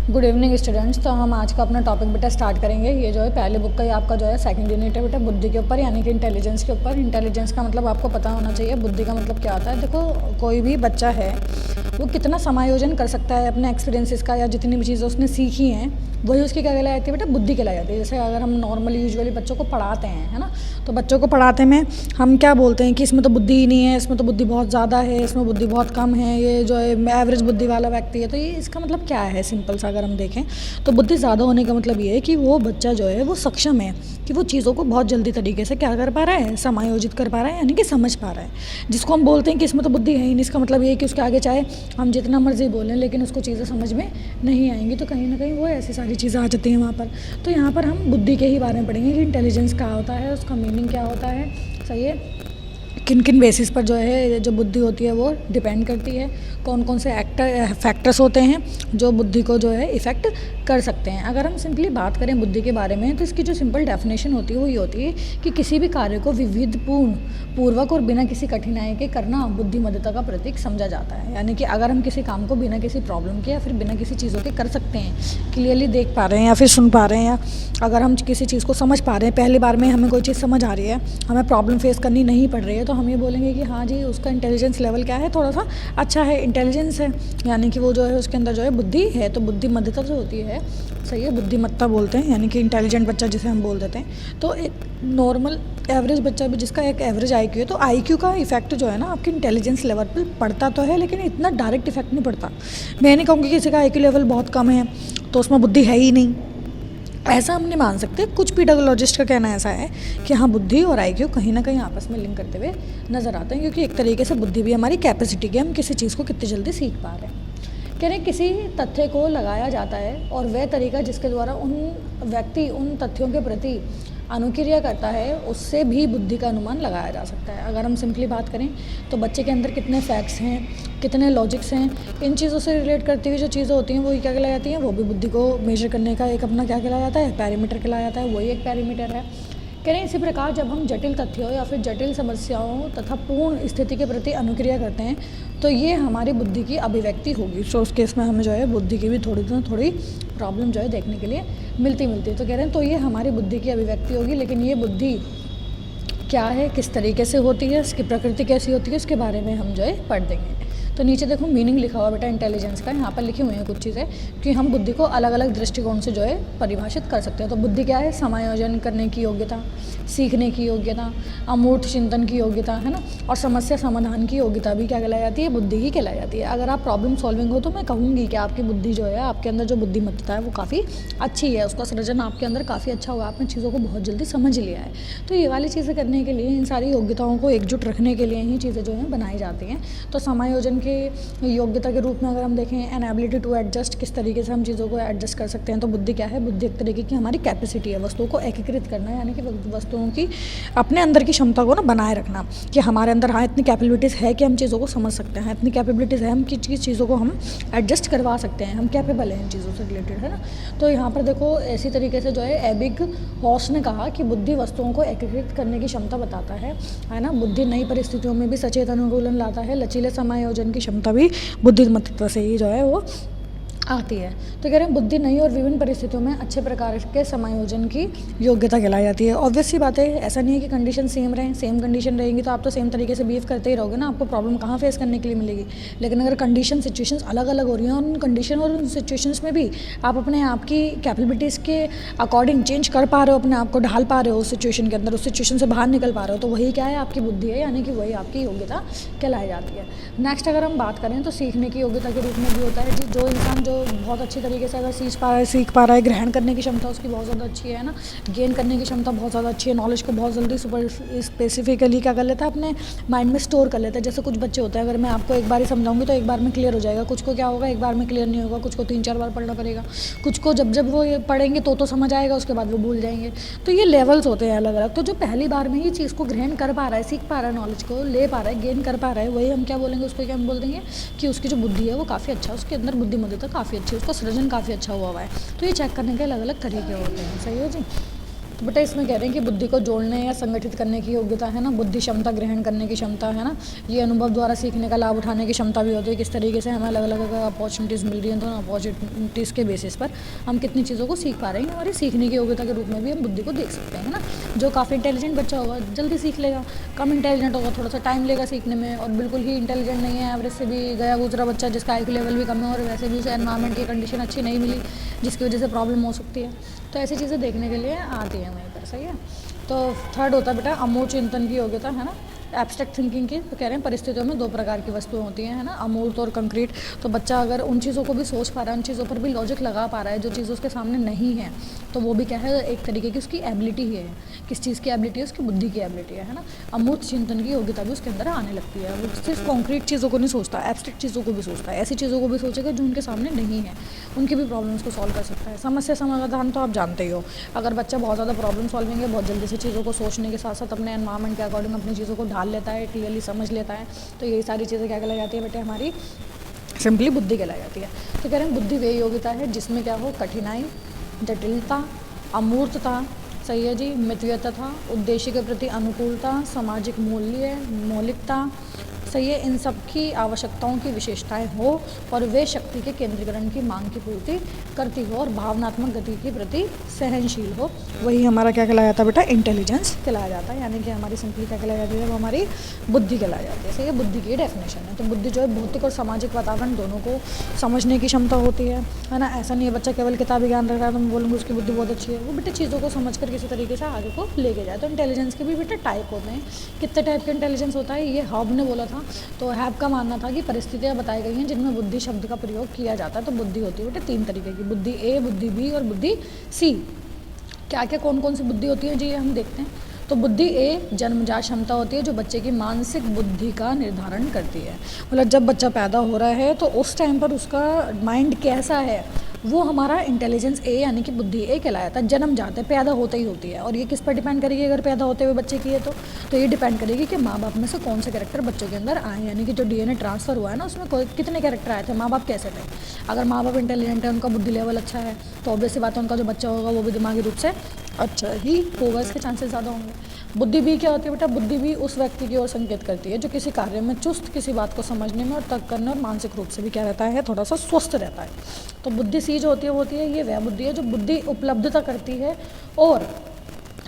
Good evening students. तो हम आज का अपना टॉपिक बेटा स्टार्ट करेंगे। ये जो है पहले बुक का ही आपका जो है सेकंड यूनिट है बेटा, बुद्धि के ऊपर यानी कि इंटेलिजेंस के ऊपर। इंटेलिजेंस का मतलब आपको पता होना चाहिए, बुद्धि का मतलब क्या होता है। देखो, कोई भी बच्चा है वो कितना समायोजन कर सकता है अपने एक्सपीरियंसेस का, या जितनी भी चीज़ें उसने सीखी हैं वही उसकी क्या कहलाई जाती है बेटा, बुद्धि कहलाई जाती है। जैसे अगर हम नॉर्मली यूजुअली बच्चों को पढ़ाते हैं, है ना, तो बच्चों को पढ़ाते में हम क्या बोलते हैं कि इसमें तो बुद्धि ही नहीं है, इसमें तो बुद्धि बहुत ज़्यादा है, इसमें बुद्धि बहुत कम है, ये जो है एवरेज बुद्धि वाला व्यक्ति है। तो ये इसका मतलब क्या है, सिंपल सा अगर हम देखें तो बुद्धि ज़्यादा होने का मतलब ये है कि वो बच्चा जो है वो सक्षम है कि वो चीज़ों को बहुत जल्दी तरीके से क्या कर पा रहा है, समायोजित कर पा रहा है, यानी कि समझ पा रहा है। जिसको हम बोलते हैं कि इसमें तो बुद्धि है ही नहीं, इसका मतलब ये है कि उसके आगे चाहे हम जितना मर्जी बोलें लेकिन उसको चीज़ें समझ में नहीं आएंगी। तो कहीं ना कहीं वो ऐसी सारी चीज़ें आ जाती हैं वहाँ पर। तो यहाँ पर हम बुद्धि के ही बारे में पढ़ेंगे कि इंटेलिजेंस क्या होता है, उसका मीनिंग क्या होता है, सही है, किन किन बेसिस पर जो है जो बुद्धि होती है वो डिपेंड करती है, कौन कौन से फैक्टर्स होते हैं जो बुद्धि को जो है इफ़ेक्ट कर सकते हैं। अगर हम सिंपली बात करें बुद्धि के बारे में तो इसकी जो सिंपल डेफिनेशन होती है वो ये होती है कि किसी भी कार्य को विविधपूर्ण पूर्वक और बिना किसी कठिनाई के करना बुद्धिमत्ता का प्रतीक समझा जाता है। यानी कि अगर हम किसी काम को बिना किसी प्रॉब्लम के या फिर बिना किसी चीज़ों के कर सकते हैं, क्लियरली देख पा रहे हैं या फिर सुन पा रहे हैं, या अगर हम किसी चीज़ को समझ पा रहे हैं, पहली बार में हमें कोई चीज़ समझ आ रही है, हमें प्रॉब्लम फेस करनी नहीं पड़ रही है, तो हम ये बोलेंगे कि हाँ जी उसका इंटेलिजेंस लेवल क्या है, थोड़ा सा अच्छा है, इंटेलिजेंस है, यानी कि वो जो है उसके अंदर जो है बुद्धि है। तो बुद्धिमत्ता जो होती है, सही है, बुद्धिमत्ता बोलते हैं, यानी कि इंटेलिजेंट बच्चा जिसे हम बोल देते हैं। तो एक नॉर्मल एवरेज बच्चा भी जिसका एक एवरेज IQ है, तो IQ का इफेक्ट जो है ना आपके इंटेलिजेंस लेवल पर पड़ता तो है, लेकिन इतना डायरेक्ट इफेक्ट नहीं पड़ता। मैं नहीं कहूँगी किसी का IQ लेवल बहुत कम है तो उसमें बुद्धि है ही नहीं, ऐसा हम नहीं मान सकते। कुछ पीडागोलॉजिस्ट का कहना ऐसा है कि हाँ बुद्धि और IQ कहीं ना कहीं आपस में लिंक करते हुए नज़र आते हैं, क्योंकि एक तरीके से बुद्धि भी हमारी कैपेसिटी की, हम किसी चीज़ को कितनी जल्दी सीख पा रहे हैं। कह रहे किसी तथ्य को लगाया जाता है और वह तरीका जिसके द्वारा उन व्यक्ति उन तथ्यों के प्रति अनुक्रिया करता है उससे भी बुद्धि का अनुमान लगाया जा सकता है। अगर हम सिंपली बात करें तो बच्चे के अंदर कितने फैक्ट्स हैं, कितने लॉजिक्स हैं, इन चीज़ों से रिलेट करती हुई जो चीज़ें होती हैं वही क्या कहलाई जाती हैं, वो भी बुद्धि को मेजर करने का एक अपना क्या कहलाया जाता है, पैरामीटर कहलाया जाता है, वही एक पैरामीटर है। कह रहे हैं इसी प्रकार जब हम जटिल तथ्यों या फिर जटिल समस्याओं तथा पूर्ण स्थिति के प्रति अनुक्रिया करते हैं तो ये हमारी बुद्धि की अभिव्यक्ति होगी। सो उस केस में हमें जो है बुद्धि की भी थोड़ी प्रॉब्लम जो है देखने के लिए मिलती है। तो कह रहे हैं तो ये हमारी बुद्धि की अभिव्यक्ति होगी, लेकिन ये बुद्धि क्या है, किस तरीके से होती है, इसकी प्रकृति कैसी होती है, इसके बारे में हम जो है पढ़ देंगे। तो नीचे देखो मीनिंग लिखा हुआ बेटा इंटेलिजेंस का, यहाँ पर लिखी हुई हैं कुछ चीज़ें कि हम बुद्धि को अलग अलग दृष्टिकोण से जो है परिभाषित कर सकते हैं। तो बुद्धि क्या है, समायोजन करने की योग्यता, सीखने की योग्यता, अमूर्त चिंतन की योग्यता, है ना, और समस्या समाधान की योग्यता भी क्या कहलाई जाती है, बुद्धि ही कहलाई जाती है। अगर आप प्रॉब्लम सॉल्विंग हो तो मैं कहूँगी कि आपकी बुद्धि जो है, आपके अंदर जो बुद्धिमत्ता है वो काफ़ी अच्छी है, उसका सृजन आपके अंदर काफ़ी अच्छा हुआ, आपने चीज़ों को बहुत जल्दी समझ लिया है। तो ये वाली चीज़ें करने के लिए, इन सारी योग्यताओं को एकजुट रखने के लिए ही चीज़ें जो हैं बनाई जाती हैं। तो समायोजन के योग्यता के रूप में अगर हम देखें एनएबिलिटी टू एडजस्ट, किस तरीके से हम चीज़ों को एडजस्ट कर सकते हैं, तो बुद्धि क्या है, बुद्धि एक तरीके की हमारी कैपेसिटी है वस्तुओं को एकीकृत करना, यानी कि वस्तुओं की अपने अंदर की क्षमता को ना बनाए रखना, कि हमारे अंदर हाँ इतनी कैपेबिलिटीज़ है कि हम चीज़ों को समझ सकते हैं, इतनी कैपेबिलिटीज़ है हम किस चीज़ों को हम एडजस्ट करवा सकते हैं, हम कैपेबल हैं इन चीज़ों से रिलेटेड, है ना। तो यहाँ पर देखो इसी तरीके से जो है एबिग हॉस ने कहा कि बुद्धि वस्तुओं को एकीकृत करने की क्षमता बताता है ना। बुद्धि नई परिस्थितियों में भी सचेत अनुकूलन लाता है, लचीले समायोजन की क्षमता भी बुद्धिमत्ता से ही जो है वो आती है। तो कह रहे हैं बुद्धि नई और विभिन्न परिस्थितियों में अच्छे प्रकार के समायोजन की योग्यता कहलाई जाती है। ऑब्वियस सी बात है, ऐसा नहीं है कि कंडीशन सेम रहें, सेम कंडीशन रहेंगी तो आप तो सेम तरीके से बिहेव करते ही रहोगे ना, आपको प्रॉब्लम कहाँ फेस करने के लिए मिलेगी। लेकिन अगर कंडीशन सिचुएशंस अलग अलग हो रही हैं और उन कंडीशन और उन सिचुएशंस में भी आप अपने आप की कैपेबिलिटीज़ के अकॉर्डिंग चेंज कर पा रहे हो, अपने आप को ढाल पा रहे हो उस सिचुएशन के अंदर, उस सिचुएशन से बाहर निकल पा रहे हो, तो वही क्या है, आपकी बुद्धि है, यानी कि वही आपकी योग्यता कहलाई जाती है। नेक्स्ट अगर हम बात करें तो सीखने की योग्यता के रूप में भी होता है जो इंसान जो बहुत अच्छी तरीके से अगर सीख पा रहा है, ग्रहण करने की क्षमता उसकी बहुत ज़्यादा अच्छी है ना, गेन करने की क्षमता बहुत ज़्यादा अच्छी है, नॉलेज को बहुत जल्दी सुपर स्पेसिफिकली क्या कर लेता है, अपने माइंड में स्टोर कर लेता है। जैसे कुछ बच्चे होते हैं, अगर मैं आपको एक बार ही समझाऊंगी तो एक बार में क्लियर हो जाएगा, कुछ को क्या होगा एक बार में क्लियर नहीं होगा, कुछ को 3-4 बार पढ़ना पड़ेगा, कुछ को जब वो पढ़ेंगे तो समझ आएगा, उसके बाद वो भूल जाएंगे। तो ये लेवल्स होते हैं अलग अलग। तो जो पहली बार में ही चीज़ को ग्रहण कर पा रहा है, सीख पा रहा है, नॉलेज को ले पा रहा है, गेन कर पा रहा है, वही हम क्या बोलेंगे, उसको क्या हम बोल देंगे कि उसकी जो बुद्धि है वो काफ़ी अच्छा है, उसके अंदर बुद्धिमत्ता काफ़ी अच्छी है, उसका सृजन काफ़ी अच्छा हुआ है। तो ये चेक करने के अलग अलग तरीके होते हैं, सही हो जी। तो बेटा इसमें कह रहे हैं कि बुद्धि को जोड़ने या संगठित करने की योग्यता है ना, बुद्धि क्षमता, ग्रहण करने की क्षमता है ना, ये अनुभव द्वारा सीखने का लाभ उठाने की क्षमता भी होती है, किस तरीके से हमें अलग अलग अपॉर्चुनिटीज़ मिल रही हैं, तो अपॉर्चुनिटीज़ के बेसिस पर हम कितनी चीज़ों को सीख पा रहे हैं, हमारी सीखने की योग्यता के रूप में भी हम बुद्धि को देख सकते हैं, है ना। जो काफ़ी इंटेलिजेंट बच्चा होगा जल्दी सीख लेगा, कम इंटेलिजेंट होगा थोड़ा सा टाइम लेगा सीखने में, और बिल्कुल ही इंटेलिजेंट नहीं है, एवरेज से भी गया गुजरा बच्चा जिसका IQ लेवल भी कम है और वैसे भी उसे एनवायरनमेंट की कंडीशन अच्छी नहीं मिली जिसकी वजह से प्रॉब्लम हो सकती है, तो ऐसी चीज़ें देखने के लिए आती हैं वहीं पर, सही है। तो थर्ड होता है बेटा अमूर्त चिंतन की योग्यता, है ना, एब्स्ट्रैक्ट थिंकिंग की। तो कह रहे हैं परिस्थितियों में दो प्रकार की वस्तुएं होती हैं, है ना, अमूर्त और कंक्रीट। तो बच्चा अगर उन चीज़ों को भी सोच पा रहा है, उन चीज़ों पर भी लॉजिक लगा पा रहा है जो चीज़ उसके सामने नहीं है, तो वो भी क्या है, एक तरीके की उसकी एबिलिटी है। किस चीज़ की एबिलिटी है, उसकी बुद्धि की एबिलिटी है ना। अमूर्त चिंतन की योग्यता भी उसके अंदर आने लगती है। वो सिर्फ कॉन्क्रीट चीज़ों को नहीं सोचता, एब्स्ट्रैक्ट चीज़ों को भी सोचता है, ऐसी चीज़ों को भी सोचेगा जो उनके सामने नहीं है, उनकी भी प्रॉब्लम्स को सॉल्व कर सकता है। समस्या समाधान तो आप जानते ही हो, अगर बच्चा बहुत ज़्यादा प्रॉब्लम सॉल्विंग है, बहुत जल्दी से चीज़ों को सोचने के साथ साथ अपने एनवायरनमेंट के अकॉर्डिंग अपनी चीज़ों को ढाल लेता है, क्लियरली समझ लेता है, तो यही सारी चीज़ें क्या कहलाई जाती है बेटे, हमारी सिंपली बुद्धि कहलाई जाती है। तो कह रहे हैं बुद्धि वे योग्यता है जिसमें क्या हो, कठिनाई, जटिलता, अमूर्तता, सही है जी, मितव्ययता, उद्देश्य के प्रति अनुकूलता, सामाजिक मूल्य, मौलिकता, सही है, इन सब की आवश्यकताओं की विशेषताएं हो और वे शक्ति के केंद्रीकरण की मांग की पूर्ति करती हो और भावनात्मक गति के प्रति सहनशील हो, वही हमारा क्या कहलाया जाता है बेटा, इंटेलिजेंस कहलाया जाता है। यानी कि हमारी सिंपली क्या कहलाई जाती है, वो हमारी बुद्धि कहलाई जाती है। सही है, बुद्धि की डेफिनेशन है। तो बुद्धि जो है भौतिक और सामाजिक वातावरण दोनों को समझने की क्षमता होती है ना। ऐसा नहीं है बच्चा केवल किताबी ज्ञान रख रहा है तो मैं बोलूँगी उसकी बुद्धि बहुत अच्छी है, वो बेटे चीज़ों को समझ कर किसी तरीके से आगे को लेके जाए। तो इंटेलिजेंस के भी बेटे टाइप होते हैं। कितने टाइप के इंटेलिजेंस होता है, ये हब ने बोला था। तो हैब का मानना था कि परिस्थितियाँ बताई गई हैं जिनमें बुद्धि शब्द का प्रयोग किया जाता है। तो बुद्धि होती है बेटे तीन तरीके की, बुद्धि ए, बुद्धि बी और बुद्धि सी। क्या क्या कौन कौन सी बुद्धि होती है जी, ये हम देखते हैं। तो बुद्धि ए जन्मजात क्षमता होती है जो बच्चे की मानसिक बुद्धि का निर्धारण करती है। मतलब जब बच्चा पैदा हो रहा है तो उस टाइम पर उसका माइंड कैसा है, वो हमारा इंटेलिजेंस ए यानी कि बुद्धि ए कहलाया था। जन्मजात है, पैदा होते ही होती है। और ये किस पर डिपेंड करेगी, अगर पैदा होते हुए बच्चे की है तो ये डिपेंड करेगी कि माँ बाप में से कौन से कैरेक्टर बच्चों के अंदर आए, यानी कि जो DNA ट्रांसफ़र हुआ है ना, उसमें कितने कैरेक्टर आए थे, माँ बाप कैसे थे। अगर माँ बाप इंटेलिजेंट है, उनका बुद्धि लेवल अच्छा है, तो ऑब्वियस सी बात है उनका जो बच्चा होगा वो भी दिमागी रूप से अच्छा ही होगा, इसके चांसेस ज़्यादा होंगे। बुद्धि भी क्या होती है बेटा, बुद्धि भी उस व्यक्ति की ओर संकेत करती है जो किसी कार्य में चुस्त, किसी बात को समझने में और तर्क करने और मानसिक रूप से भी क्या रहता है, थोड़ा सा स्वस्थ रहता है। तो बुद्धि सी जो होती है ये वह बुद्धि है जो बुद्धि उपलब्धता करती है और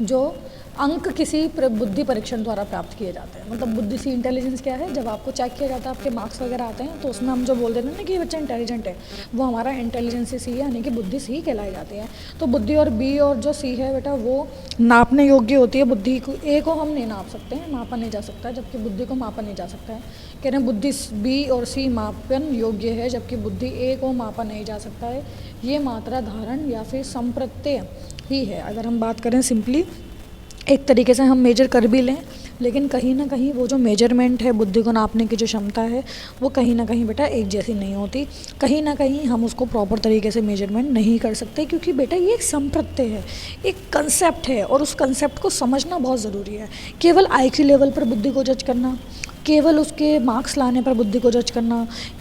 जो अंक किसी बुद्धि परीक्षण द्वारा प्राप्त किए जाते हैं। मतलब बुद्धि सी इंटेलिजेंस क्या है, जब आपको चेक किया जाता है, आपके मार्क्स वगैरह आते हैं तो उसमें हम जो बोल देते हैं ना कि ये बच्चा इंटेलिजेंट है, वो हमारा इंटेलिजेंस सी है, यानी कि बुद्धि सी कहलाई जाती है। तो बुद्धि और बी और जो सी है बेटा वो नापने योग्य होती है। बुद्धि को ए को हम नहीं नाप सकते हैं, मापा नहीं जा सकता है, जबकि बुद्धि को मापा नहीं जा सकता है। कह रहे हैं बुद्धि बी और सी मापन योग्य है जबकि बुद्धि ए को मापा नहीं जा सकता है। ये मात्रा धारण या फिर संप्रत्यय ही है। अगर हम बात करें सिंपली एक तरीके से हम मेजर कर भी लें, लेकिन कहीं ना कहीं वो जो मेजरमेंट है, बुद्धि को नापने की जो क्षमता है, वो कहीं ना कहीं बेटा एक जैसी नहीं होती। कहीं ना कहीं हम उसको प्रॉपर तरीके से मेजरमेंट नहीं कर सकते, क्योंकि बेटा ये एक संप्रत्यय है, एक कंसेप्ट है और उस कंसेप्ट को समझना बहुत ज़रूरी है। केवल IQ लेवल पर बुद्धि को जज करना, केवल उसके मार्क्स लाने पर बुद्धि को जज करना,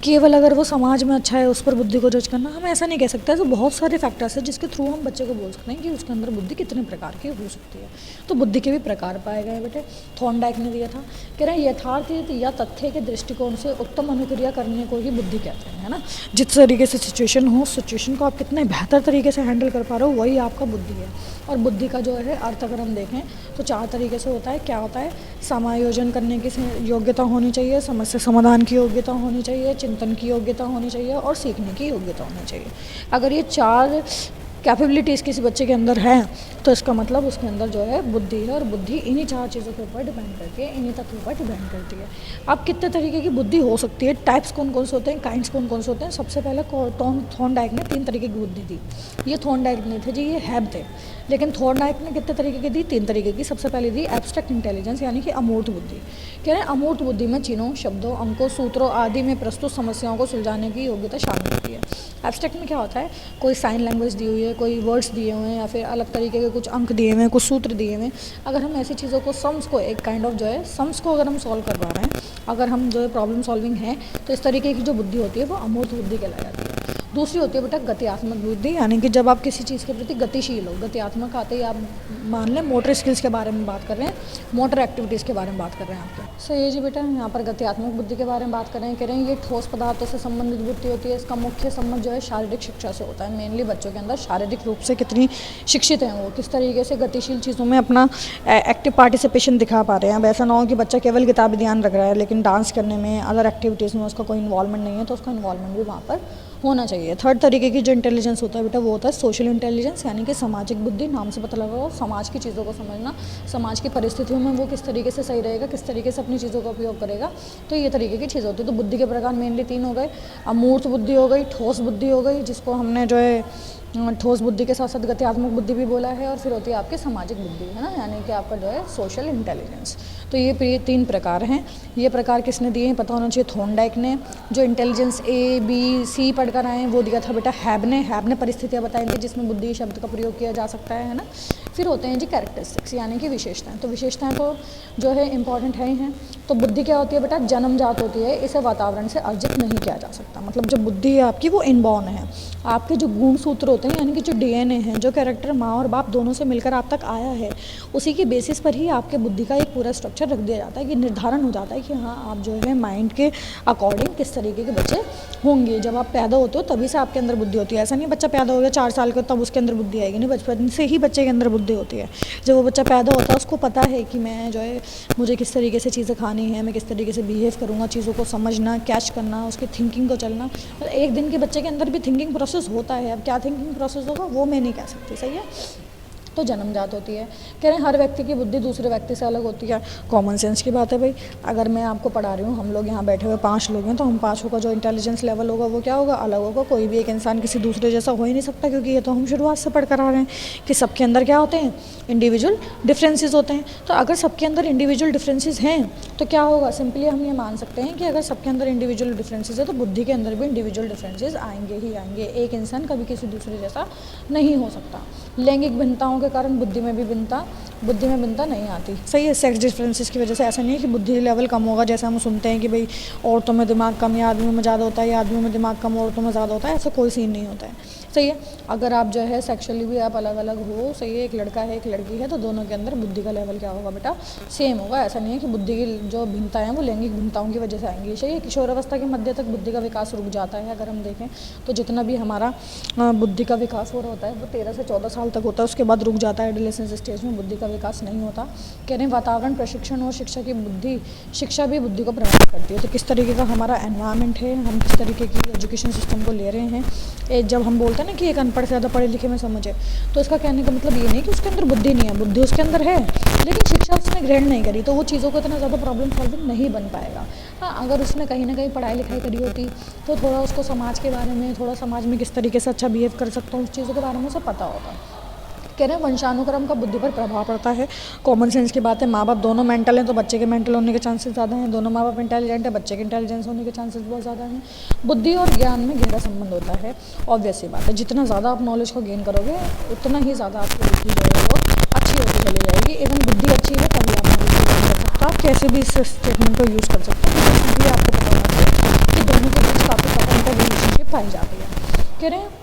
केवल अगर वो समाज में अच्छा है उस पर बुद्धि को जज करना, हम ऐसा नहीं कह सकते। तो बहुत सारे फैक्टर्स हैं जिसके थ्रू हम बच्चे को बोल सकते हैं कि उसके अंदर बुद्धि कितने प्रकार की हो सकती है। तो बुद्धि के भी प्रकार पाए गए बेटे, थॉर्नडाइक ने दिया था। कह रहे हैं यथार्थ या तथ्य के दृष्टिकोण से उत्तम अनुक्रिया करने को ही बुद्धि कहते हैं, है ना। जिस तरीके से सिचुएशन हो, सिचुएशन को आप कितने बेहतर तरीके से हैंडल कर पा रहे हो, वही आपका बुद्धि है। और बुद्धि का जो है अर्थ अगर हम देखें तो चार तरीके से होता है। क्या होता है, समायोजन करने की योग्यता होनी चाहिए, समस्या समाधान की योग्यता होनी चाहिए, चिंतन की योग्यता होनी चाहिए और सीखने की योग्यता होनी चाहिए। अगर ये चार कैपेबिलिटीज़ किसी बच्चे के अंदर हैं तो इसका मतलब उसके अंदर जो है बुद्धि है। और बुद्धि इन्हीं चार चीज़ों के ऊपर डिपेंड करती है, इन्हीं तत्वों पर डिपेंड करती है। अब कितने तरीके की बुद्धि हो सकती है, टाइप्स कौन कौन से होते हैं, काइंड्स कौन कौन से होते हैं। सबसे पहले थॉर्नडाइक ने 3 तरीके की बुद्धि दी। ये थॉर्नडाइक नहीं थे जी, ये हैब थे। लेकिन थॉर्नडाइक ने कितने तरीके की दी, 3 तरीके की। सबसे पहले दी एब्स्ट्रैक्ट इंटेलिजेंस यानी कि अमूर्त बुद्धि। कह रहे हैं अमूर्त बुद्धि में चिन्हों, शब्दों, अंकों, सूत्रों आदि में प्रस्तुत समस्याओं को सुलझाने की योग्यता शामिल होती है। एब्स्ट्रैक्ट में क्या होता है, कोई साइन लैंग्वेज दी हुई है, कोई वर्ड्स दिए हुए हैं या फिर अलग तरीके के कुछ अंक दिए हुए हैं, कुछ सूत्र दिए हुए हैं। अगर हम ऐसी चीज़ों को सम्स को एक काइंड ऑफ जो है सम्स को अगर हम सॉल्व कर पा रहे हैं, अगर हम जो है प्रॉब्लम सॉल्विंग है, तो इस तरीके की जो बुद्धि होती है वो अमूर्त बुद्धि कहलाई जाती है। दूसरी होती है बेटा गत्यात्मक बुद्धि, यानी कि जब आप किसी चीज़ के प्रति गतिशील हो। गत्यात्मक आते ही आप मान लें मोटर स्किल्स के बारे में बात कर रहे हैं, मोटर एक्टिविटीज़ के बारे में बात कर रहे हैं आपके। सही है जी बेटा, यहाँ पर गत्यात्मक बुद्धि के बारे में बात कर रहे हैं। कह रहे हैं ये ठोस पदार्थों से संबंधित बुद्धि होती है। इसका मुख्य संबंध जो है शारीरिक शिक्षा से होता है। मेनली बच्चों के अंदर शारीरिक रूप से कितनी शिक्षित हैं वो, किस तरीके से गतिशील चीज़ों में अपना एक्टिव पार्टिसिपेशन दिखा पा रहे हैं। अब ऐसा ना हो कि बच्चा केवल किताबी ध्यान रख रहा है लेकिन डांस करने में, अदर एक्टिविटीज़ में उसका कोई इन्वॉल्वमेंट नहीं है, तो उसका इन्वॉल्वमेंट भी वहाँ पर होना चाहिए। थर्ड तरीके की जो इंटेलिजेंस होता है बेटा वो होता है सोशल इंटेलिजेंस, यानी कि सामाजिक बुद्धि। नाम से पता लगा हो, समाज की चीज़ों को समझना, समाज की परिस्थितियों में वो किस तरीके से सही रहेगा, किस तरीके से अपनी चीज़ों का उपयोग करेगा, तो ये तरीके की चीज़ होती है। तो बुद्धि के प्रकार मेनली 3 हो गए। अमूर्त बुद्धि हो गई, ठोस बुद्धि हो गई, जिसको हमने जो है ठोस बुद्धि के साथ साथ गत्यात्मक बुद्धि भी बोला है, और फिर होती है आपकी सामाजिक बुद्धि, है ना, यानी कि आपका जो है सोशल इंटेलिजेंस। तो ये 3 प्रकार हैं। ये प्रकार किसने दिए हैं पता होना चाहिए, थॉर्नडाइक ने। जो इंटेलिजेंस ABC पढ़कर आए हैं वो दिया था बेटा हैब ने परिस्थितियाँ बताई थी जिसमें बुद्धि शब्द का प्रयोग किया जा सकता है ना। फिर होते हैं जी कैरेक्टरिस्टिक्स, यानी कि विशेषताएं। तो विशेषताएं तो जो है इंपॉर्टेंट है ही हैं। तो बुद्धि क्या होती है बेटा, जन्मजात होती है, इसे वातावरण से अर्जित नहीं किया जा सकता। मतलब जो बुद्धि है आपकी वो इनबॉर्न है। आपके जो गुण सूत्र होते हैं, यानी कि जो DNA है, जो कैरेक्टर माँ और बाप दोनों से मिलकर आप तक आया है, उसी की बेसिस पर ही आपके बुद्धि का एक पूरा स्ट्रक्चर रख दिया जाता है, कि निर्धारण हो जाता है कि हाँ आप जो है माइंड के अकॉर्डिंग किस तरीके के बच्चे होंगे। जब आप पैदा होते हो तभी से आपके अंदर बुद्धि होती है। ऐसा नहीं बच्चा पैदा हो गया 4 साल का तब उसके अंदर बुद्धि आएगी, नहीं, बचपन से ही बच्चे के अंदर बुद्धि होती है। जब वो बच्चा पैदा होता है उसको पता है कि मैं जो है मुझे किस तरीके से चीज़ें खानी है, मैं किस तरीके से बिहेव करूँगा, चीज़ों को समझना, कैच करना, उसकी थिंकिंग को चलना। तो एक दिन के बच्चे के अंदर भी थिंकिंग प्रोसेस होता है। अब क्या थिंकिंग प्रोसेस होगा वो मैं नहीं कह सकती, सही है। तो जन्मजात होती है। कह रहे हैं हर व्यक्ति की बुद्धि दूसरे व्यक्ति से अलग होती है। कॉमन सेंस की बात है भाई। अगर मैं आपको पढ़ा रही हूँ, हम लोग यहाँ बैठे हुए 5 लोग हैं, तो हम 5 का जो इंटेलिजेंस लेवल होगा वो क्या होगा, अलग होगा। कोई भी एक इंसान किसी दूसरे जैसा हो ही नहीं सकता, क्योंकि ये तो हम शुरुआत से पढ़ कर आ रहे हैं कि सबके अंदर क्या होते हैं, इंडिविजुअल डिफरेंसेस होते हैं। तो अगर सबके अंदर इंडिविजुअल डिफरेंसेस हैं तो क्या होगा, सिंपली हम ये मान सकते हैं कि अगर सबके अंदर इंडिविजुअल डिफरेंसेस है तो बुद्धि के अंदर भी इंडिविजुअल डिफरेंसेस आएंगे ही आएंगे। एक इंसान कभी किसी दूसरे जैसा नहीं हो सकता। लैंगिक भिन्नताओं के कारण बुद्धि में भिन्नता नहीं आती, सही है। सेक्स डिफरेंसेस की वजह से ऐसा नहीं है कि बुद्धि लेवल कम होगा, जैसे हम सुनते हैं कि भाई औरतों में दिमाग कम या आदमियों में ज़्यादा होता है, या आदमियों में दिमाग कम औरतों में ज़्यादा होता है, ऐसा कोई सीन नहीं होता है, सही है। अगर आप जो है सेक्सुअली भी आप अलग अलग हो, सही है, एक लड़का है एक लड़की है, तो दोनों के अंदर बुद्धि का लेवल क्या होगा बेटा, सेम होगा। ऐसा नहीं है कि बुद्धि की जो भिन्नताएं हैं वो लैंगिक भिन्नताओं की वजह से आएंगी, सही है। किशोरावस्था के मध्य तक बुद्धि का विकास रुक जाता है। अगर हम देखें तो जितना भी हमारा बुद्धि का विकास हो रहा होता है वो 13 से 14 साल तक होता है, उसके बाद रुक जाता है। एडोलेसेंस स्टेज में बुद्धि का विकास नहीं होता। कह रहे हैं वातावरण, प्रशिक्षण और शिक्षा भी बुद्धि को प्रभावित करती है। तो किस तरीके का हमारा एनवायरनमेंट है, हम किस तरीके की एजुकेशन सिस्टम को ले रहे हैं। जब हम बोलते हैं ना कि एक अनपढ़ से ज़्यादा पढ़े लिखे में समझे, तो इसका कहने का मतलब ये नहीं कि उसके अंदर बुद्धि नहीं है, बुद्धि उसके अंदर है, लेकिन शिक्षा उसने ग्रहण नहीं करी, तो वो चीज़ों को इतना ज़्यादा प्रॉब्लम सॉल्विंग नहीं बन पाएगा। हाँ, अगर उसने कहीं ना कहीं पढ़ाई लिखाई करी होती तो थोड़ा उसको समाज के बारे में, थोड़ा समाज में किस तरीके से अच्छा बिहेव कर सकता हूँ, उस चीज़ों के बारे में उसे पता होगा। कह रहे हैं वंशानुक्रम का बुद्धि पर प्रभाव पड़ता है। कॉमन सेंस की बात है, माँ बाप दोनों मेंटल हैं तो बच्चे के मेंटल होने के चांसेस ज़्यादा हैं। दोनों माँ बाप इंटेलिजेंट है, बच्चे के इंटेलिजेंस होने के चांसेस बहुत ज़्यादा हैं। बुद्धि और ज्ञान में गहरा संबंध होता है, ऑब्वियस सी बात है। जितना ज़्यादा आप नॉलेज को गेन करोगे उतना ही ज़्यादा आपकी बुद्धि जो है वो अच्छी होती चली जाएगी। इवन बुद्धि अच्छी है तभी आप नॉलेज को गेन कर सकते हो। आप कैसे भी इस स्टेटमेंट को यूज़ कर सकते हो, भी आपको पता होना चाहिए कि दोनों के बीच काफ़ी ज़्यादा इंटर रिलेशनशिप पाई जाती है। कह रहे हैं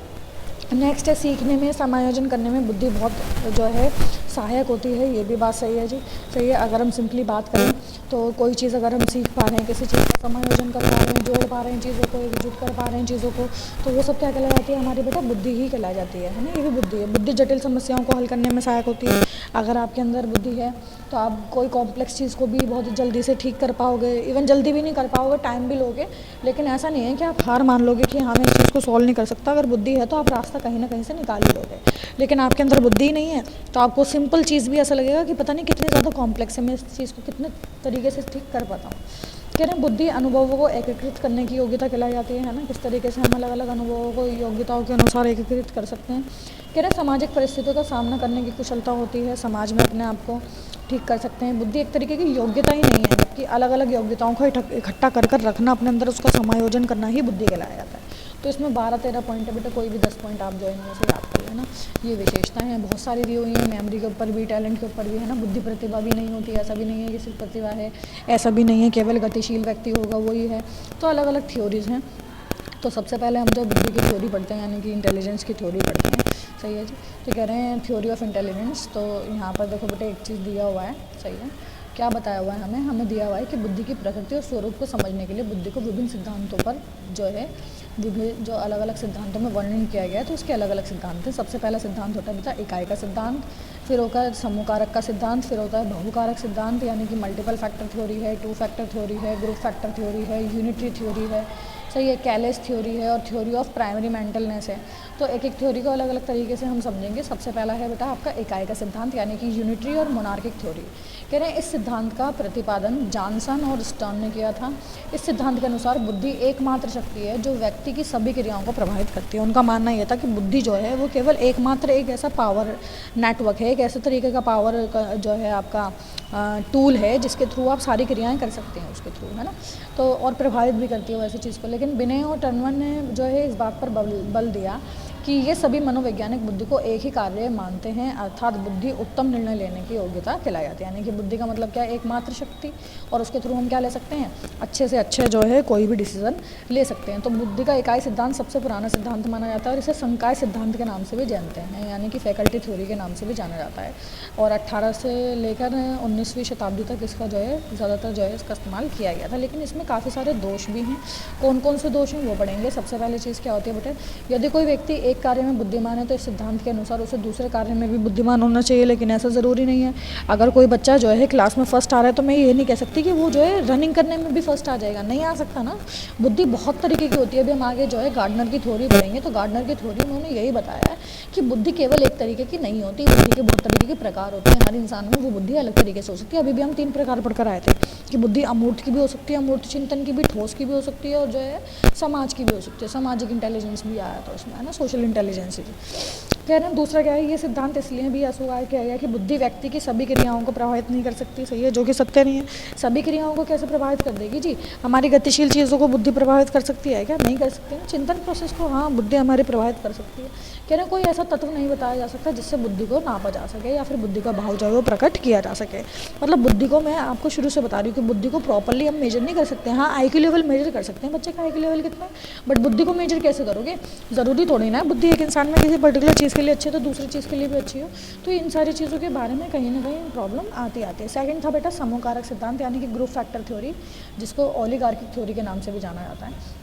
नेक्स्ट है सीखने में, समायोजन करने में बुद्धि बहुत जो है सहायक होती है। ये भी बात सही है जी, सही है। अगर हम सिंपली बात करें तो कोई चीज़ अगर हम सीख पा रहे हैं, किसी चीज़ का समायोजन कर पा रहे हैं, जोड़ पा रहे हैं चीज़ों को, एकजुट कर पा रहे हैं चीज़ों को, तो वो सब क्या कहलाती है हमारी बेटा, बुद्धि ही कहलाई जाती है ना। ये भी बुद्धि है। बुद्धि जटिल समस्याओं को हल करने में सहायक होती है। अगर आपके अंदर बुद्धि है तो आप कोई कॉम्प्लेक्स चीज़ को भी बहुत जल्दी से ठीक कर पाओगे। इवन जल्दी भी नहीं कर पाओगे, टाइम भी लोगे, लेकिन ऐसा नहीं है कि आप हार मान लोगे कि हाँ मैं इस चीज़ को सॉल्व नहीं कर सकता। अगर बुद्धि है तो आप रास्ता कहीं ना कहीं से निकाल ही लोगे। लेकिन आपके अंदर बुद्धि ही नहीं है तो आपको सिंपल चीज़ भी ऐसा लगेगा कि पता नहीं कितनी ज़्यादा कॉम्प्लेक्स है, मैं इस चीज़ को कितने तरीके से ठीक कर पाता हूँ। कह रहे हैं बुद्धि अनुभवों को एकीकृत करने की योग्यता कहलाई जाती है ना। किस तरीके से हम अलग अलग अनुभवों को योग्यताओं के अनुसार एकीकृत कर सकते हैं। कह रहे हैं सामाजिक परिस्थितियों का सामना करने की कुशलता होती है, समाज में अपने आप को ठीक कर सकते हैं। बुद्धि एक तरीके की योग्यता ही नहीं है, जबकि अलग अलग योग्यताओं को इकट्ठा कर रखना, अपने अंदर उसका समायोजन करना ही बुद्धि कहलाया जाता है। तो इसमें 12-13 पॉइंट है बेटा, कोई भी 10 पॉइंट आप जो है इनमें से याद कर लेना। ये विशेषताएं हैं, बहुत सारी दी हुई हैं, मेमोरी के ऊपर भी, टैलेंट के ऊपर भी, है ना। बुद्धि प्रतिभा भी नहीं होती, ऐसा भी नहीं है कि सिर्फ प्रतिभा है, ऐसा भी नहीं है केवल गतिशील व्यक्ति होगा वही है। तो अलग अलग थ्योरीज हैं। तो सबसे पहले हम जो बुद्धि की थ्योरी पढ़ते हैं, यानी कि इंटेलिजेंस की थ्योरी पढ़ते हैं, सही है जी। तो कह रहे हैं थ्योरी ऑफ इंटेलिजेंस। तो यहाँ पर देखो बेटे एक चीज़ दिया हुआ है, सही है, क्या बताया हुआ है हमें दिया हुआ है कि बुद्धि की प्रकृति और स्वरूप को समझने के लिए बुद्धि को विभिन्न सिद्धांतों पर जो है विभिन्न जो अलग अलग सिद्धांतों में वर्णन किया गया है। तो उसके अलग अलग सिद्धांत हैं। सबसे पहला सिद्धांत होता है बेटा इकाई का सिद्धांत, फिर होता है समूहकारक का सिद्धांत, फिर होता है बहुकारक सिद्धांत यानी कि मल्टीपल फैक्टर थ्योरी है, टू फैक्टर थ्योरी है, ग्रुप फैक्टर थ्योरी है, यूनिटरी थ्योरी है, सही है, कैलेस थ्योरी है और थ्योरी ऑफ प्राइमरी मेंटलनेस है। तो एक एक थ्योरी को अलग अलग तरीके से हम समझेंगे। सबसे पहला है बेटा आपका इकाई का सिद्धांत यानी कि यूनिटरी और मोनार्किक थ्योरी। कह रहे हैं इस सिद्धांत का प्रतिपादन जॉनसन और स्टर्न ने किया था। इस सिद्धांत के अनुसार बुद्धि एकमात्र शक्ति है जो व्यक्ति की सभी क्रियाओं को प्रभावित करती है। उनका मानना यह था कि बुद्धि जो है वो केवल एकमात्र एक ऐसा पावर नेटवर्क है, एक ऐसे तरीके का पावर जो है आपका टूल है जिसके थ्रू आप सारी क्रियाएं कर सकते हैं उसके थ्रू, है ना। तो और प्रभावित भी करती है वैसी चीज़ को। लेकिन बिने और टर्नमन ने जो है इस बात पर बल दिया कि ये सभी मनोवैज्ञानिक बुद्धि को एक ही कार्य मानते हैं, अर्थात बुद्धि उत्तम निर्णय लेने की योग्यता कहलाई जाती है। यानी कि बुद्धि का मतलब क्या है, एकमात्र शक्ति, और उसके थ्रू हम क्या ले सकते हैं, अच्छे से अच्छे जो है कोई भी डिसीजन ले सकते हैं। तो बुद्धि का इकाई सिद्धांत सबसे पुराना सिद्धांत माना जाता है और इसे संकाय सिद्धांत के नाम से भी जानते हैं, यानी कि फैकल्टी थ्योरी के नाम से भी जाना जाता है। और 18 से लेकर 19वीं शताब्दी तक इसका जो है ज़्यादातर जो है इसका इस्तेमाल किया गया था। लेकिन इसमें काफ़ी सारे दोष भी हैं। कौन कौन से दोष हैं वो पढ़ेंगे। सबसे पहले चीज़ क्या होती है बेटे, यदि कोई व्यक्ति एक कार्य में बुद्धिमान है तो इस सिद्धांत के अनुसार उसे दूसरे कार्य में भी बुद्धिमान होना चाहिए, लेकिन ऐसा ज़रूरी नहीं है। अगर कोई बच्चा जो है क्लास में फर्स्ट आ रहा है तो मैं ये नहीं कह सकती कि वो जो है रनिंग करने में भी फर्स्ट आ जाएगा, नहीं आ सकता ना। बुद्धि बहुत तरीके की होती है। अभी हम आगे जो है गार्डनर की थ्योरी पढ़ेंगे तो गार्डनर की थ्योरी उन्होंने यही बताया है कि बुद्धि केवल एक तरीके की नहीं होती, बुद्धि के बहुत तरीके के प्रकार होते हैं। हर इंसान में वो बुद्धि अलग तरीके से हो सकती है। अभी भी हम 3 प्रकार पढ़कर आए थे कि बुद्धि अमूर्त की भी हो सकती है, अमूर्त चिंतन की भी, ठोस की भी हो सकती है और जो है समाज की भी हो सकती है। सामाजिक इंटेलिजेंस भी आया था उसमें, है ना, सोशल इंटेलिजेंस भी। कह रहे हैं दूसरा क्या है, ये सिद्धांत इसलिए भी अस्वीकार किया गया कि बुद्धि व्यक्ति की सभी क्रियाओं को प्रभावित नहीं कर सकती, सही है, जो कि सत्य नहीं है। सभी क्रियाओं को कैसे प्रभावित कर देगी जी, हमारी गतिशील चीज़ों को बुद्धि प्रभावित कर सकती है क्या, नहीं कर सकती है। चिंतन प्रोसेस को हाँ बुद्धि हमारी प्रभावित कर सकती है। कह रहे हैं कोई ऐसा तत्व नहीं बताया जा सकता जिससे बुद्धि को नापा जा सके या फिर बुद्धि का भाव जो है वो प्रकट किया जा सके। मतलब बुद्धि को मैं आपको शुरू से बता रही हूँ कि बुद्धि को प्रॉपर्ली हम मेजर नहीं कर सकते। हाँ IQ लेवल मेजर कर सकते हैं, बच्चे का IQ लेवल कितना है, बट बुद्धि को मेजर कैसे करोगे। ज़रूरी थोड़ी ना है बुद्धि एक इंसान में किसी पर्टिकुलर चीज़ के लिए अच्छी है तो दूसरी चीज़ के लिए भी अच्छी हो। तो इन सारी चीज़ों के बारे में कहीं ना कहीं प्रॉब्लम आती है। सेकंड था बेटा समूहकारक सिद्धांत यानी कि ग्रुप फैक्टर थ्योरी, जिसको ओलिगार्किक थ्योरी के नाम से भी जाना जाता है।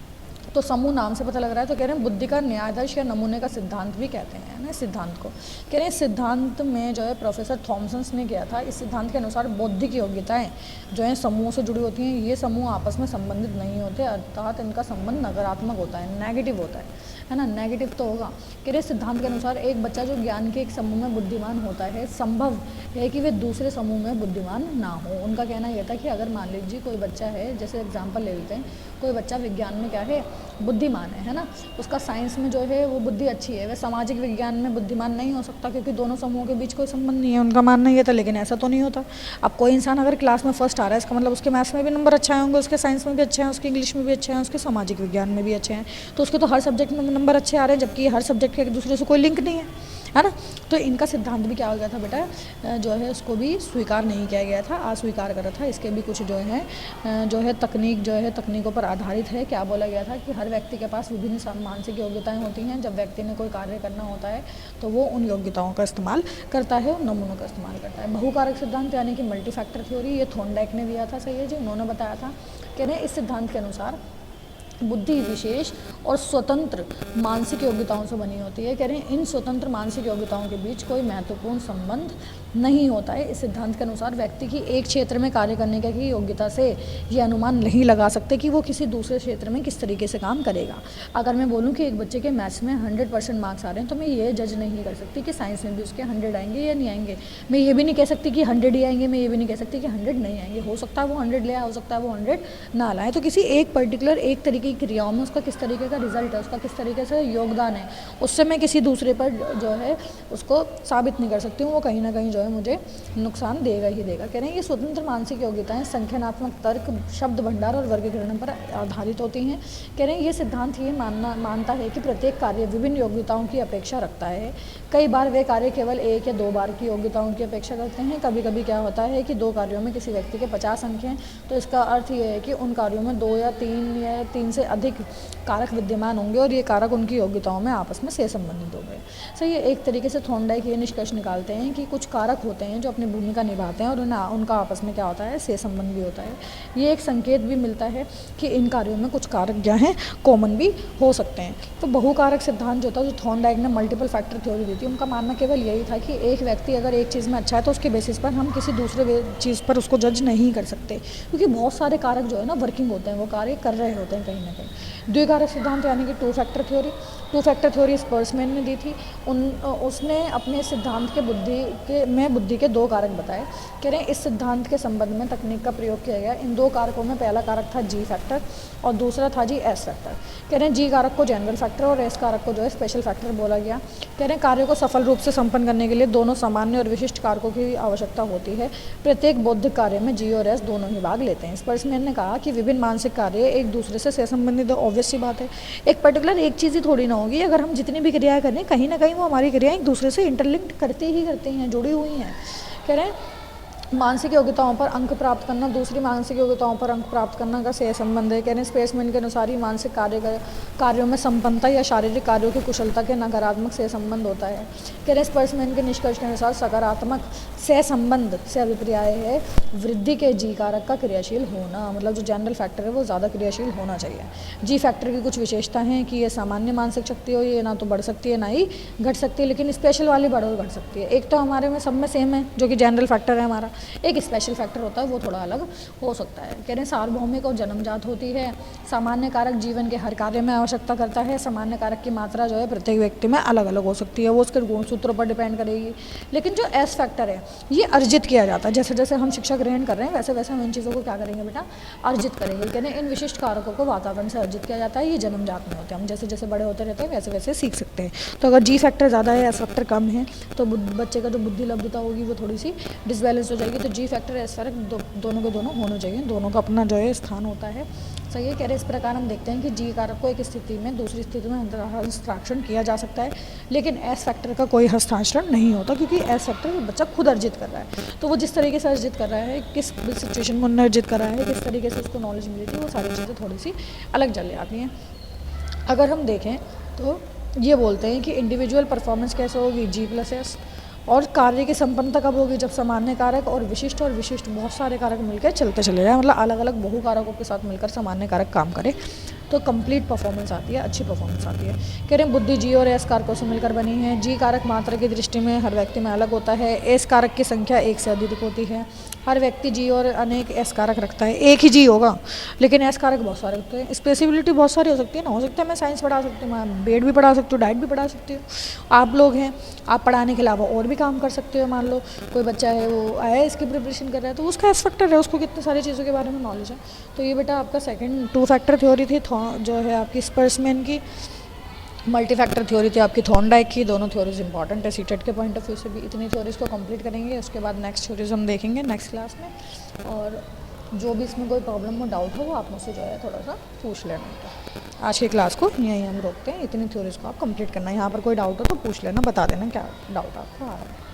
तो समूह नाम से पता लग रहा है। तो कह रहे हैं बुद्धि का न्यायाधर्श या नमूने का सिद्धांत भी कहते हैं ना सिद्धांत को। कह रहे हैं सिद्धांत में जो है प्रोफेसर थॉमसन ने किया था। इस सिद्धांत के अनुसार बौद्धिक योग्यताएं जो है समूहों से जुड़ी होती हैं। ये समूह आपस में संबंधित नहीं होते, अर्थात इनका संबंध नकारात्मक होता है, नेगेटिव होता है ना, नेगेटिव तो होगा। कह रहे सिद्धांत के अनुसार एक बच्चा जो ज्ञान के एक समूह में बुद्धिमान होता है, संभव है कि वे दूसरे समूह में बुद्धिमान ना हो। उनका कहना यह था कि अगर मान लीजिए कोई बच्चा है, जैसे एग्जांपल ले लेते हैं, कोई बच्चा विज्ञान में क्या है, बुद्धिमान है ना, उसका साइंस में जो है वो बुद्धि अच्छी है, वह सामाजिक विज्ञान में बुद्धिमान नहीं हो सकता क्योंकि दोनों समूहों के बीच कोई संबंध नहीं है। उनका मानना ये था, लेकिन ऐसा तो नहीं होता। अब कोई इंसान अगर क्लास में फर्स्ट आ रहा है, इसका मतलब उसके मैथ्स में भी नंबर अच्छे होंगे, उसके साइंस में भी अच्छे हैं, उसके इंग्लिश में भी अच्छे हैं, उसके सामाजिक विज्ञान में भी अच्छे हैं, तो उसके तो हर सब्जेक्ट में नंबर अच्छे आ रहे हैं, जबकि हर सब्जेक्ट के एक दूसरे से कोई लिंक नहीं है ना। तो इनका सिद्धांत भी क्या हो गया था बेटा, जो है उसको भी स्वीकार नहीं किया गया था, अस्वीकार करा था। इसके भी कुछ जो है तकनीक जो है तकनीकों पर आधारित है। क्या बोला गया था कि हर व्यक्ति के पास विभिन्न मानसिक योग्यताएं होती हैं। जब व्यक्ति ने कोई कार्य करना होता है तो वो उन योग्यताओं का इस्तेमाल करता है और नमूनों का इस्तेमाल करता है। बहुकारक सिद्धांत यानी कि मल्टी फैक्टर थ्योरी, ये थॉर्नडाइक ने दिया था, सही है जी, उन्होंने बताया था। कह रहे हैं इस सिद्धांत के अनुसार बुद्धि विशेष और स्वतंत्र मानसिक योग्यताओं से बनी होती है। कह रहे हैं इन स्वतंत्र मानसिक योग्यताओं के बीच कोई महत्वपूर्ण संबंध नहीं होता है। इस सिद्धांत के अनुसार व्यक्ति की एक क्षेत्र में कार्य करने की योग्यता से ये अनुमान नहीं लगा सकते कि वो किसी दूसरे क्षेत्र में किस तरीके से काम करेगा। अगर मैं बोलूँ कि एक बच्चे के मैथ्स में 100% मार्क्स आ रहे हैं तो मैं ये जज नहीं कर सकती कि साइंस में भी उसके 100 आएंगे या नहीं आएंगे। मैं ये भी नहीं कह सकती कि 100 ही आएंगे, मैं ये भी नहीं कह सकती कि 100 नहीं आएंगे। हो सकता है वो 100 ले आए, हो सकता है वो 100 ना लाए। तो किसी एक पर्टिकुलर एक तरीके की क्रियाओं में उसका किस तरीके का रिजल्ट है, उसका किस तरीके से योगदान है, उससे मैं किसी दूसरे पर जो है उसको साबित नहीं कर सकती हूँ। वो कहीं ना कहीं जो है मुझे नुकसान देगा ही देगा। कह रहे हैं ये स्वतंत्र मानसिक योग्यताएं संख्यानात्मक तर्क, शब्द भंडार और वर्गीकरण पर आधारित होती हैं। कह रहे हैं ये सिद्धांत ये मानता है कि प्रत्येक कार्य विभिन्न योग्यताओं की अपेक्षा रखता है। कई बार वे कार्य केवल 1 या 2 बार की योग्यताओं की अपेक्षा करते हैं। कभी कभी क्या होता है कि 2 कार्यों में किसी व्यक्ति के 50 अंक हैं तो इसका अर्थ ये है कि उन कार्यों में 2 या 3 या 3 से अधिक कारक विद्यमान होंगे और ये कारक उनकी योग्यताओं में आपस में से संबंधित होंगे। सही है। एक तरीके से थॉर्नडाइक ये निष्कर्ष निकालते हैं कि कुछ कारक होते हैं जो अपनी भूमिका निभाते हैं और उनका आपस में क्या होता है, से संबंध भी होता है। ये एक संकेत भी मिलता है कि इन कार्यों में कुछ कारक क्या हैं, कॉमन भी हो सकते हैं। तो बहुकारक सिद्धांत जो था, जो थॉर्नडाइक ने मल्टीपल फैक्टर थ्योरी दी थी, उनका मानना केवल यही था कि एक व्यक्ति अगर एक चीज़ में अच्छा है तो उसके बेसिस पर हम किसी दूसरे चीज़ पर उसको जज नहीं कर सकते, क्योंकि बहुत सारे कारक जो है ना वर्किंग होते हैं, वो कार्य कर रहे होते हैं कहीं ना कहीं। द्विकारक सिद्धांत यानी कि टू फैक्टर थ्योरी स्पर्समैन ने दी थी। उसने अपने सिद्धांत के बुद्धि के दो कारक बताए। कह रहे हैं इस सिद्धांत के संबंध में तकनीक का प्रयोग किया गया। इन दो कारकों में पहला कारक था जी फैक्टर और दूसरा था जी एस फैक्टर। कह रहे हैं जी कारक को जनरल फैक्टर और एस कारक को जो है स्पेशल फैक्टर बोला गया। कह रहे हैं कार्य को सफल रूप से संपन्न करने के लिए दोनों सामान्य और विशिष्ट कारकों की आवश्यकता होती है। प्रत्येक बौद्धिक कार्य में जी और एस दोनों ही भाग लेते हैं। स्पर्समैन ने कहा कि विभिन्न मानसिक कार्य एक दूसरे से संबंधित, ऑब्वियस सी बात है। एक पर्टिकुलर एक चीज़ ही थोड़ी ना होगी, अगर हम जितनी भी क्रियाएं करें कहीं ना कहीं वो हमारी क्रियाएं एक दूसरे से इंटरलिंक्ड करते हैं, जुड़ी हुई हैं। कह रहे हैं मानसिक योग्यताओं पर अंक प्राप्त करना दूसरी मानसिक योग्यताओं पर अंक प्राप्त करना का से संबंध है। कह रहे हैं स्पेसमैन के अनुसार ही मानसिक कार्यों में संपन्नता या शारीरिक कार्यों की कुशलता के नकारात्मक से संबंध होता है। कह रहे हैं स्पेसमैन के निष्कर्ष के अनुसार सकारात्मक से संबंध से अभिप्राय है वृद्धि के जी कारक का क्रियाशील होना, मतलब जो जनरल फैक्टर है वो ज़्यादा क्रियाशील होना चाहिए। जी फैक्टर की कुछ विशेषता हैं कि ये सामान्य मानसिक शक्ति हो, ये ना तो बढ़ सकती है ना ही घट सकती है, लेकिन स्पेशल वाली बढ़ और घट सकती है। एक तो हमारे में सब में सेम है जो कि जनरल फैक्टर है हमारा, एक स्पेशल फैक्टर होता है वो थोड़ा अलग हो सकता है। कह रहे हैं सार्वभौमिक और जन्मजात होती है। सामान्य कारक जीवन के हर कार्य में आवश्यकता करता है। सामान्य कारक की मात्रा जो है प्रत्येक व्यक्ति में अलग अलग हो सकती है, वो उसके गुणसूत्रों पर डिपेंड करेगी। लेकिन जो एस फैक्टर है ये अर्जित किया जाता है। जैसे जैसे हम शिक्षा ग्रहण कर रहे हैं वैसे वैसे हम इन चीज़ों को क्या करेंगे बेटा, अर्जित करेंगे। कह रहे हैं इन विशिष्ट कारकों को वातावरण से अर्जित किया जाता है, ये जन्मजात में होते हैं। हम जैसे जैसे बड़े होते रहते हैं वैसे वैसे सीख सकते हैं। तो अगर जी फैक्टर ज़्यादा है, एस फैक्टर कम है, तो बच्चे का जो बुद्धि लब्धता होगी वो थोड़ी सी डिसबैलेंस हो जाएगी। तो जी फैक्टर एस फैक्टर दोनों के दोनों होने चाहिए, दोनों का अपना जो है स्थान होता है। सही है। कह रहे इस प्रकार हम देखते हैं कि जी कारक को एक स्थिति में दूसरी स्थिति में हस्तांतरण किया जा सकता है, लेकिन एस फैक्टर का कोई हस्तांतरण नहीं होता, क्योंकि एस फैक्टर बच्चा खुद अर्जित कर रहा है। तो वो जिस तरीके से अर्जित कर रहा है, किस सिचुएशन में उन्होंने अर्जित कर रहा है, किस तरीके से उसको नॉलेज मिली थी, वो सारी चीज़ें थोड़ी सी अलग चल जाती हैं। अगर हम देखें तो ये बोलते हैं कि इंडिविजुअल परफॉर्मेंस कैसे होगी, जी प्लस एस। और कार्य की संपन्नता कब होगी, जब सामान्य कारक और विशिष्ट बहुत सारे कारक मिलकर चलते चले जाए, मतलब अलग अलग बहु कारकों के साथ मिलकर सामान्य कारक काम करे, तो कंप्लीट परफॉर्मेंस आती है, अच्छी परफॉर्मेंस आती है। कह रहे हैं बुद्धि जी और एस कारकों से मिलकर बनी है। जी कारक मात्रा की दृष्टि में हर व्यक्ति में अलग होता है। एस कारक की संख्या एक से अधिक होती है। हर व्यक्ति जी और अनेक एस कारक रखता है। एक ही जी होगा लेकिन एस कारक बहुत सारे होते हैं। स्पेसिबिलिटी बहुत सारी हो सकती है ना, हो सकता है मैं साइंस पढ़ा सकती हूँ, मैं बेड भी पढ़ा सकती हूँ, डाइट भी पढ़ा सकती हूँ। आप लोग हैं, आप पढ़ाने के अलावा और भी काम कर सकते हो। मान लो कोई बच्चा है वो IAS की प्रिपरेशन कर रहा है, तो उसका एस फैक्टर है, उसको कितनी सारी चीज़ों के बारे में नॉलेज है। तो ये बेटा आपका सेकंड टू फैक्टर थ्योरी थी, जो है आपकी स्पर्समैन की। मल्टी फैक्टर थ्योरी थी आपकी थॉर्नडाइक की। दोनों थ्योरीज इंपॉर्टेंट है सीटेट के पॉइंट ऑफ व्यू से भी। इतनी थ्योरीज को कंप्लीट करेंगे, उसके बाद नेक्स्ट थ्योरीज हम देखेंगे नेक्स्ट क्लास में। और जो भी इसमें कोई प्रॉब्लम हो, डाउट हो, वो आप मुझसे जो है थोड़ा सा पूछ लेना। आज की क्लास को यहीं हम रोकते हैं। इतनी थ्योरीज को आप कंप्लीट करना है। यहाँ पर कोई डाउट हो तो पूछ लेना, बता देना क्या डाउट आपको आ रहा है।